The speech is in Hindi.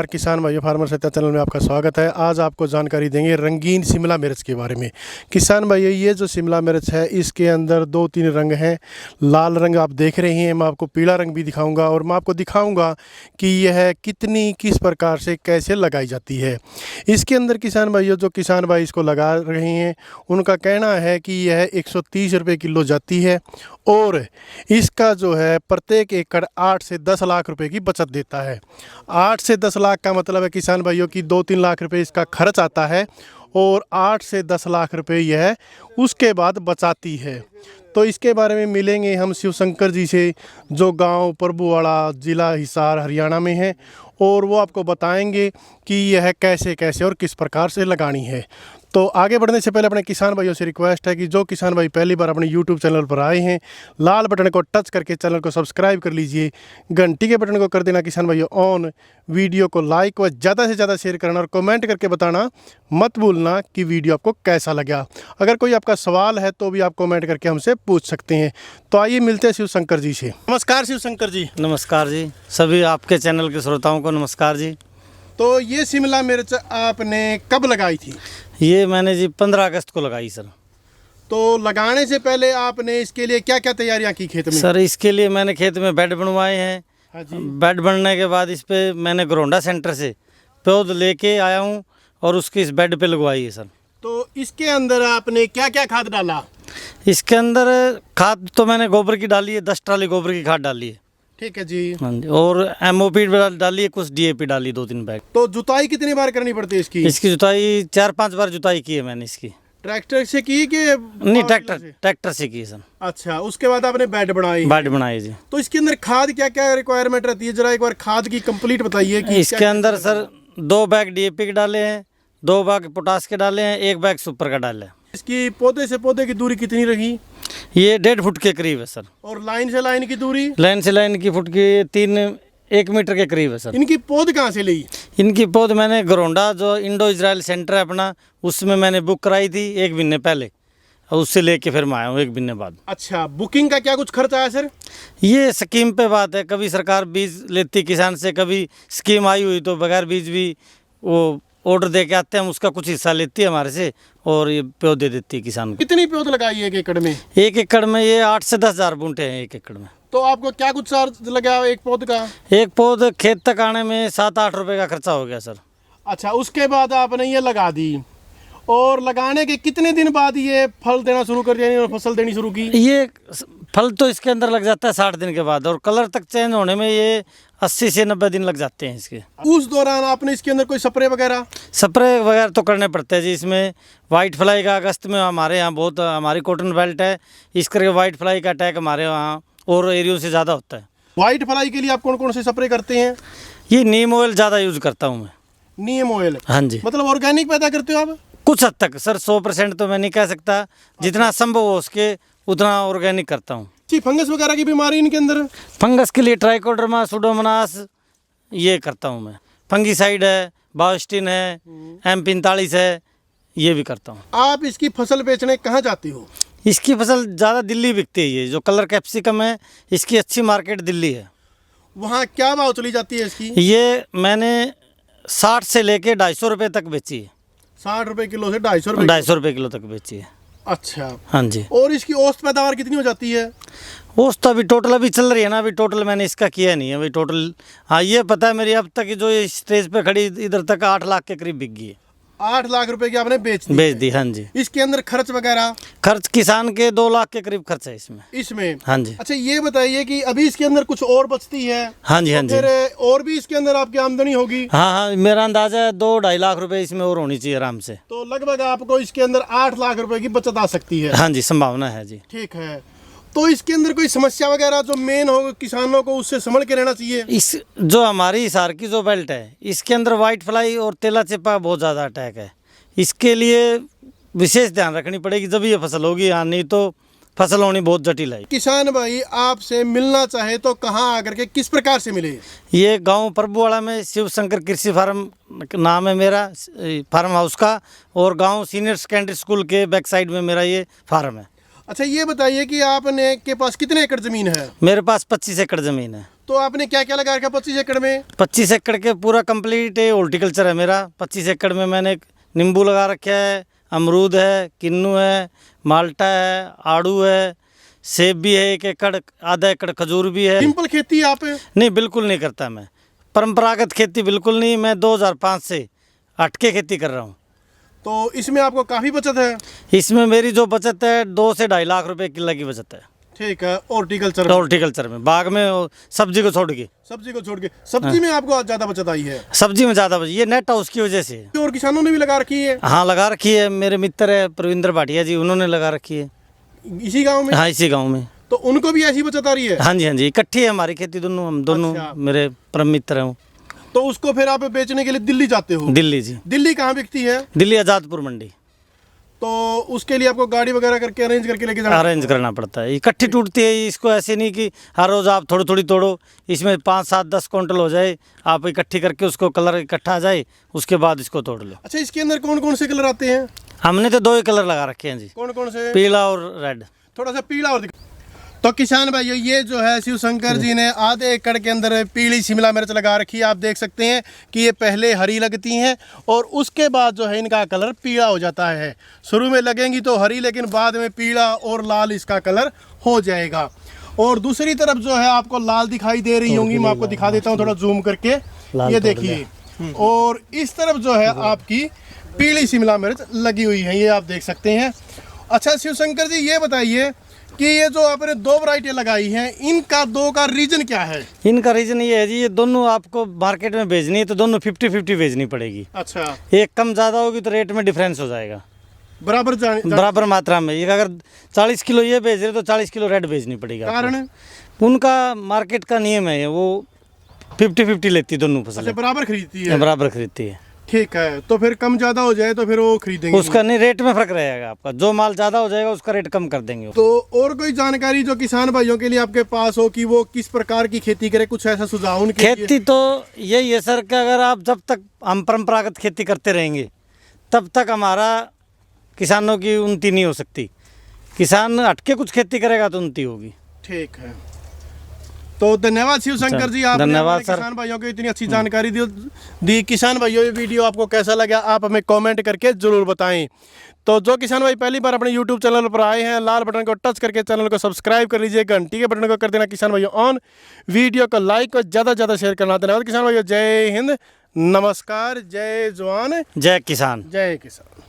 किसान भाइयों, फार्मर सत्या चैनल में आपका स्वागत है। आज आपको जानकारी देंगे रंगीन शिमला मिर्च के बारे में। किसान भाइयों, ये जो शिमला मिर्च है इसके अंदर 2-3 रंग हैं। लाल रंग आप देख रहे हैं, मैं आपको पीला रंग भी दिखाऊंगा और मैं आपको दिखाऊंगा कि यह किस प्रकार से कैसे लगाई जाती है। इसके अंदर किसान भाइयों, जो किसान भाई इसको लगा रहे हैं उनका कहना है कि यह 130 रुपये किलो जाती है और इसका जो है प्रत्येक एकड़ 8 से 10 लाख रुपए की बचत देता है। 8 से 10 लाख का मतलब है किसान भाइयों की 2-3 लाख रुपए इसका खर्च आता है और 8 से 10 लाख रुपए यह उसके बाद बचाती है। तो इसके बारे में मिलेंगे हम शिवशंकर जी से, जो गांव प्रभुवाड़ा, ज़िला हिसार, हरियाणा में है, और वो आपको बताएंगे कि यह कैसे कैसे और किस प्रकार से लगानी है। तो आगे बढ़ने से पहले अपने किसान भाइयों से रिक्वेस्ट है कि जो किसान भाई पहली बार अपने YouTube चैनल पर आए हैं, लाल बटन को टच करके चैनल को सब्सक्राइब कर लीजिए, घंटी के बटन को कर देना किसान भाइयों ऑन, वीडियो को लाइक व ज़्यादा से ज़्यादा शेयर करना और कमेंट करके बताना मत भूलना कि वीडियो आपको कैसा लगा। अगर कोई आपका सवाल है तो भी आप कमेंट करके हमसे पूछ सकते हैं। तो आइए मिलते हैं शिवशंकर जी से। नमस्कार शिवशंकर जी। नमस्कार जी, सभी आपके चैनल के श्रोताओं को नमस्कार जी। तो ये शिमला मिर्च आपने कब लगाई थी? ये मैंने जी 15 अगस्त को लगाई सर। तो लगाने से पहले आपने इसके लिए क्या क्या तैयारियां की खेत में? सर इसके लिए मैंने खेत में बेड बनवाए हैं। हाँ जी। बेड बनने के बाद इस पे मैंने घरोंडा सेंटर से पौध लेके आया हूँ और उसकी इस बेड पे लगवाई है सर। तो इसके अंदर आपने क्या क्या खाद डाला? इसके अंदर खाद तो मैंने गोबर की डाली है, 10 ट्राली गोबर की खाद डाली है। ठीक है जी। हाँ जी, और MOP डाली है, कुछ DAP डाली 2-3 बैग। तो जुताई कितनी बार करनी पड़ती है इसकी? इसकी जुताई 4-5 बार जुताई की है मैंने इसकी। ट्रैक्टर से की कि नहीं, ट्रैक्टर से की है सर। अच्छा, उसके बाद आपने बेड बनाई? बेड बनाई जी। तो इसके अंदर खाद क्या क्या रिक्वायरमेंट रहती है, जरा एक बार खाद की कंप्लीट बताइए कि इसके अंदर सर 2 बैग DAP के डाले हैं, 2 बैग पोटास के डाले हैं, 1 बैग सुपर का डाला है। इसकी पौधे से पौधे की दूरी कितनी रही? ये 1.5 फुट के करीब है सर। और लाइन से लाइन की दूरी? लाइन से लाइन की फुट की 1 मीटर के करीब है सर। इनकी पौध कहाँ से ली? इनकी पौध मैंने घरोंडा जो इंडो इजराइल सेंटर है अपना, उसमें मैंने बुक कराई थी 1 महीने पहले और उससे लेके फिर मैं आया हूँ 1 महीने बाद। अच्छा, बुकिंग का क्या कुछ खर्च आया सर? ये स्कीम पे बात है, कभी सरकार बीज लेती किसान से, कभी स्कीम आई हुई तो बगैर बीज भी वो ऑर्डर दे के आते हैं, हम उसका कुछ हिस्सा लेती है हमारे से और ये पौधे देती है किसान को। कितनी पौध लगाई है 1 एकड़ में? 1 एकड़ में ये 8 से 10 हज़ार बूंटे हैं 1 एकड़ में। तो आपको क्या कुछ चार्ज लगा एक पौध का? एक पौध खेत तक आने में 7-8 रुपए का खर्चा हो गया सर। अच्छा, उसके बाद आपने ये लगा दी और लगाने के कितने दिन बाद ये फल देना शुरू कर दिया और फसल देनी शुरू की? ये फल तो इसके अंदर लग जाता है 60 दिन के बाद और कलर तक चेंज होने में ये 80 से 90 दिन लग जाते हैं इसके। उस दौरान आपने इसके अंदर कोई स्प्रे वगैरह? स्प्रे वगैरह तो करने पड़ते हैं जी। इसमें वाइट फ्लाई का अगस्त में हमारे यहाँ बहुत, हमारी कॉटन बेल्ट है, इस करके वाइट फ्लाई का अटैक हमारे यहाँ और एरियो से ज़्यादा होता है। वाइट फ्लाई के लिए आप कौन कौन से स्प्रे करते हैं? ये नीम ऑयल ज़्यादा यूज़ करता हूँ मैं। नीम ऑयल? हाँ जी। मतलब ऑर्गेनिक पैदा करते हो आप? कुछ हद तक सर, 100% तो मैं नहीं कह सकता, जितना संभव हो उसके उतना ऑर्गेनिक करता हूँ। जी, फंगस वगैरह की बीमारी इनके अंदर? फंगस के लिए ट्राइकोडर्मा, सुडोमोनास ये करता हूँ मैं। फंगीसाइड है, बायोस्टिन है, M45 है, ये भी करता हूँ। आप इसकी फसल बेचने कहाँ जाते हो? इसकी फसल ज़्यादा दिल्ली बिकती है। ये जो कलर कैप्सिकम है इसकी अच्छी मार्केट दिल्ली है। वहाँ क्या भाव चली जाती है इसकी? ये मैंने 60 से लेके 250 रुपये तक बेची है। 60 रुपये किलो से 250 रुपये? 250 रुपये किलो तक बेची है। अच्छा। हाँ जी। और इसकी औसत पैदावार कितनी हो जाती है? औसत तो अभी टोटल अभी चल रही है ना, अभी टोटल मैंने इसका किया नहीं है अभी टोटल। हाँ, ये पता है मेरी अब तक की जो ये स्टेज पे खड़ी इधर तक 8 लाख के करीब बिक गई है। 8 लाख रुपए की आपने बेच दी? हाँ जी। इसके अंदर खर्च वगैरह? खर्च किसान के 2 लाख के करीब खर्च है इसमें। हाँ जी। अच्छा, ये बताइए कि अभी इसके अंदर कुछ और बचती है? हाँ जी। हाँ जी। फिर और भी इसके अंदर आपकी आमदनी होगी? हाँ, मेरा अंदाजा है 2-2.5 लाख रुपए इसमें और होनी चाहिए आराम से। तो लगभग आपको इसके अंदर 8 लाख रुपए की बचत आ सकती है? हाँ जी, संभावना है जी। ठीक है। तो इसके अंदर कोई समस्या वगैरह जो मेन हो किसानों को, उससे संभल के रहना चाहिए? इस जो हमारी हिसार की जो बेल्ट है इसके अंदर वाइट फ्लाई और तेला चिपा बहुत ज़्यादा अटैक है। इसके लिए विशेष ध्यान रखनी पड़ेगी जब ये फसल होगी, हाँ नहीं तो फसल होनी बहुत जटिल है। किसान भाई आपसे मिलना चाहे तो कहाँ आकर के किस प्रकार से मिले? ये गांव प्रभुवाड़ा में शिवशंकर कृषि फार्म नाम है मेरा फार्म हाउस का, और गांव सीनियर सेकेंडरी स्कूल के बैक साइड में मेरा ये फार्म है। अच्छा, ये बताइए कि आपने के पास कितने एकड़ ज़मीन है? मेरे पास 25 एकड़ ज़मीन है। तो आपने क्या क्या लगा रखा 25 एकड़ में? 25 एकड़ के पूरा कंप्लीट है हॉर्टिकल्चर है मेरा। 25 एकड़ में मैंने नींबू लगा रखा है, अमरूद है, किन्नू है, माल्टा है, आड़ू है, सेब भी है 1 एकड़, आधा एकड़ खजूर भी है। सिंपल खेती आप? नहीं, बिल्कुल नहीं करता मैं, परंपरागत खेती बिल्कुल नहीं। मैं 2005 से हट के खेती कर रहा हूँ। तो इसमें आपको काफ़ी बचत है? इसमें मेरी जो बचत है 2 से 2.5 लाख रुपए किला की बचत है। ठीक है। हॉर्टिकल्चर हॉर्टिकल्चर में, बाग में और सब्जी को छोड़ के। सब्जी को छोड़ के सब्जी में आपको ज़्यादा बचत आई है? सब्जी में ज़्यादा बची, ये नेट हाउस की वजह से। और किसानों ने भी लगा रखी है? हाँ, लगा रखी है। मेरे मित्र है प्रविंदर भाटिया जी, उन्होंने लगा रखी है इसी गांव में? हाँ, इसी गांव में। तो उनको भी ऐसी बचत आ रही है? हाँ जी, हाँ जी, इकट्ठी है हमारी खेती दोनों, हम दोनों अच्छा। मेरे परम मित्र हैं। तो उसको फिर आप बेचने के लिए दिल्ली जाते हो? दिल्ली जी, दिल्ली कहाँ बिकती है? दिल्ली आज़ादपुर मंडी। तो उसके लिए आपको गाड़ी वगैरह करके अरेंज करके लेके जाना? अरेंज करना पड़ता है, इकट्ठी टूटती है। इसको ऐसे नहीं कि हर रोज़ आप थोड़ी थोड़ी तोड़ो। इसमें 5, 7, 10 क्विंटल हो जाए, आप इकट्ठी करके उसको कलर इकट्ठा आ जाए, उसके बाद इसको तोड़ लो। अच्छा, इसके अंदर कौन कौन से कलर आते हैं? हमने तो 2 ही कलर लगा रखे हैं जी, कौन कौन से? पीला और रेड। थोड़ा सा पीला और तो किसान भाइयों, ये जो है शिव शंकर जी ने आधे एकड़ के अंदर पीली शिमला मिर्च लगा रखी है। आप देख सकते हैं कि ये पहले हरी लगती हैं और उसके बाद जो है इनका कलर पीला हो जाता है। शुरू में लगेंगी तो हरी, लेकिन बाद में पीला और लाल इसका कलर हो जाएगा। और दूसरी तरफ जो है आपको लाल दिखाई दे रही होंगी, मैं आपको दिखा देता हूँ थोड़ा जूम करके। ये देखिए, और इस तरफ जो है आपकी पीली शिमला मिर्च लगी हुई है, ये आप देख सकते हैं। अच्छा शिव शंकर जी, ये बताइए कि ये जो आपने 2 वैरायटी लगाई हैं, इनका 2 का रीजन क्या है? इनका रीज़न ये है जी, ये दोनों आपको मार्केट में भेजनी है तो दोनों 50-50 भेजनी पड़ेगी। अच्छा, एक कम ज़्यादा होगी तो रेट में डिफरेंस हो जाएगा, बराबर बराबर मात्रा में। एक अगर 40 किलो ये भेज रहे तो 40 किलो रेड भेजनी पड़ेगी आपको। कारण? उनका मार्केट का नियम है, वो 50-50 लेती दोनों अच्छा, फसलें, बराबर खरीदती है? बराबर खरीदती है। ठीक है। तो फिर कम ज्यादा हो जाए तो फिर वो खरीदेंगे? उसका नहीं, रेट में फर्क रहेगा आपका। जो माल ज़्यादा हो जाएगा उसका रेट कम कर देंगे। तो और कोई जानकारी जो किसान भाइयों के लिए आपके पास हो कि वो किस प्रकार की खेती करे, कुछ ऐसा सुझाव उनके लिए? खेती तो यही है सर कि अगर आप, जब तक हम परंपरागत खेती करते रहेंगे तब तक हमारा किसानों की उन्नति नहीं हो सकती। किसान हटके कुछ खेती करेगा तो उन्नति होगी। ठीक है। तो धन्यवाद शिव शंकर जी, आपने धन्यवाद सर। किसान भाइयों को इतनी अच्छी जानकारी दी। किसान भाइयों, ये वीडियो आपको कैसा लगा आप हमें कमेंट करके जरूर बताएं। तो जो किसान भाई पहली बार अपने YouTube चैनल पर आए हैं, लाल बटन को टच करके चैनल को सब्सक्राइब कर लीजिए, घंटी के बटन को कर देना किसान भाइयों ऑन, वीडियो को लाइक और ज़्यादा से ज़्यादा शेयर करना। धन्यवाद किसान भाइयों, जय हिंद, नमस्कार, जय जवान, जय किसान। जय किसान।